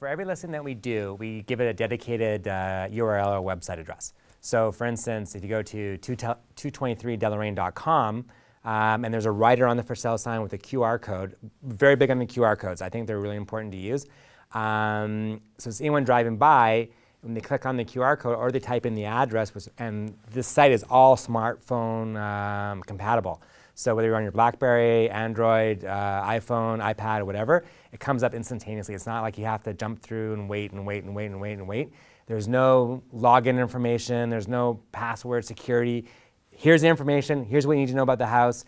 For every listing that we do, we give it a dedicated URL or website address. So for instance, if you go to 223delaraine.com, and there's a writer on the for sale sign with a QR code, very big on the QR codes. I think they're really important to use. So it's anyone driving by, when they click on the QR code or they type in the address, and this site is all smartphone compatible. So whether you're on your BlackBerry, Android, iPhone, iPad, or whatever, it comes up instantaneously. It's not like you have to jump through and wait and wait and wait and wait and wait. There's no login information. There's no password security. Here's the information. Here's what you need to know about the house.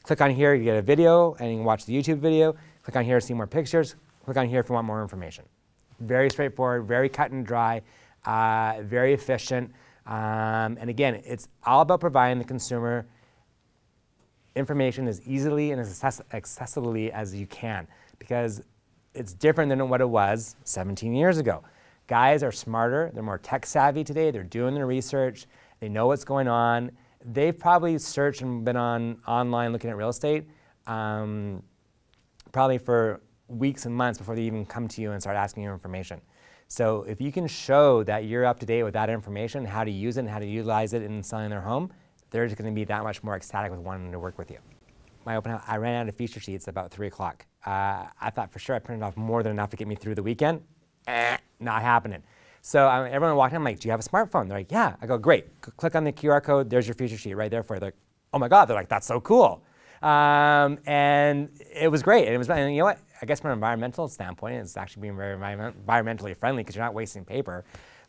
Click on here, you get a video, and you can watch the YouTube video. Click on here to see more pictures. Click on here if you want more information. Very straightforward, very cut and dry, very efficient. And again, it's all about providing the consumer information as easily and as accessibly as you can, because it's different than what it was 17 years ago. Guys are smarter, they're more tech savvy today, they're doing their research, they know what's going on. They've probably searched and been online looking at real estate probably for weeks and months before they even come to you and start asking you information. So if you can show that you're up to date with that information, how to use it and how to utilize it in selling their home, they're just going to be that much more ecstatic with wanting to work with you. My open house, I ran out of feature sheets about 3 o'clock. I thought for sure I printed off more than enough to get me through the weekend. Not happening. So everyone walked in, I'm like, do you have a smartphone? They're like, yeah. I go, great. Click on the QR code. There's your feature sheet right there for you. They're like, oh my God. They're like, that's so cool. And it was great. And you know what? I guess from an environmental standpoint, it's actually being very environmentally friendly because you're not wasting paper.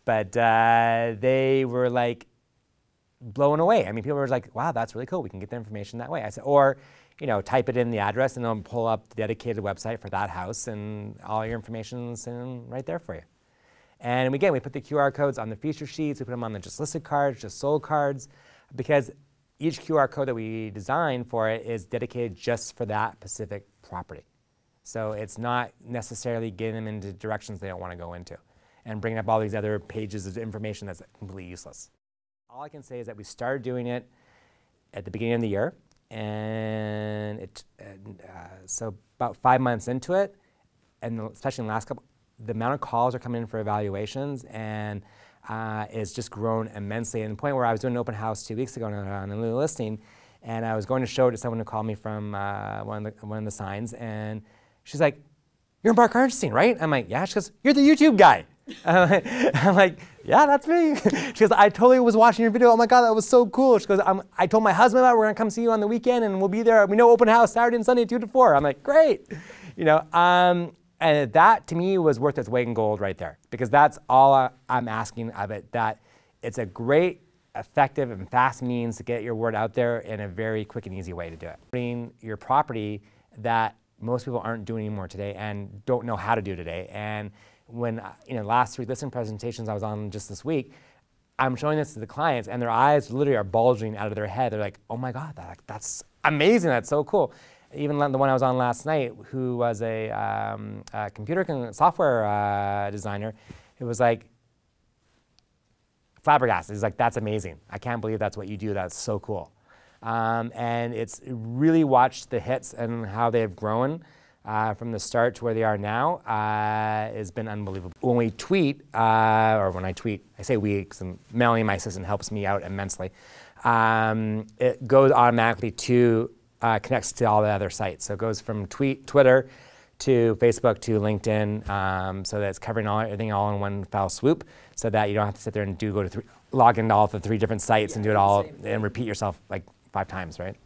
But they were like blown away. I mean, people were like, wow, that's really cool. We can get the information that way. I said, or, you know, type it in the address and they'll pull up the dedicated website for that house and all your information's right there for you. And again, we put the QR codes on the feature sheets. We put them on the just listed cards, just sold cards, because each QR code that we design for it is dedicated just for that specific property. So it's not necessarily getting them into directions they don't want to go into and bringing up all these other pages of information that's completely useless. All I can say is that we started doing it at the beginning of the year, and so about 5 months into it, and especially in the last couple, the amount of calls are coming in for evaluations and it's just grown immensely. And the point where I was doing an open house 2 weeks ago on a new listing, and I was going to show it to someone who called me from one of the signs, and she's like, "You're Mark Arnstein, right?" I'm like, "Yeah." She goes, "You're the YouTube guy." I'm like, "Yeah, that's me." She goes, "I totally was watching your video. Oh my God, that was so cool." She goes, "I told my husband about it. We're gonna come see you on the weekend, and we'll be there. We know open house Saturday and Sunday 2 to 4. I'm like, "Great," you know. And that to me was worth its weight in gold right there, because that's all I'm asking of it. That it's a great, effective, and fast means to get your word out there in a very quick and easy way to do it. Putting your property that most people aren't doing anymore today and don't know how to do today. And when, last 3 listing presentations I was on just this week, I'm showing this to the clients and their eyes literally are bulging out of their head. They're like, "Oh my God, that's amazing, that's so cool." Even the one I was on last night, who was a computer software designer, it was like flabbergasted. He's like, "That's amazing. I can't believe that's what you do. That's so cool." And it's really watched the hits and how they've grown from the start to where they are now has been unbelievable. When we tweet, or when I tweet, I say we, because Melanie, my assistant, helps me out immensely. It goes automatically to connects to all the other sites. So it goes from Twitter to Facebook to LinkedIn, so that it's covering everything all in one foul swoop, so that you don't have to sit there and log into all the 3 different sites and do it all and repeat yourself like 5 times, right?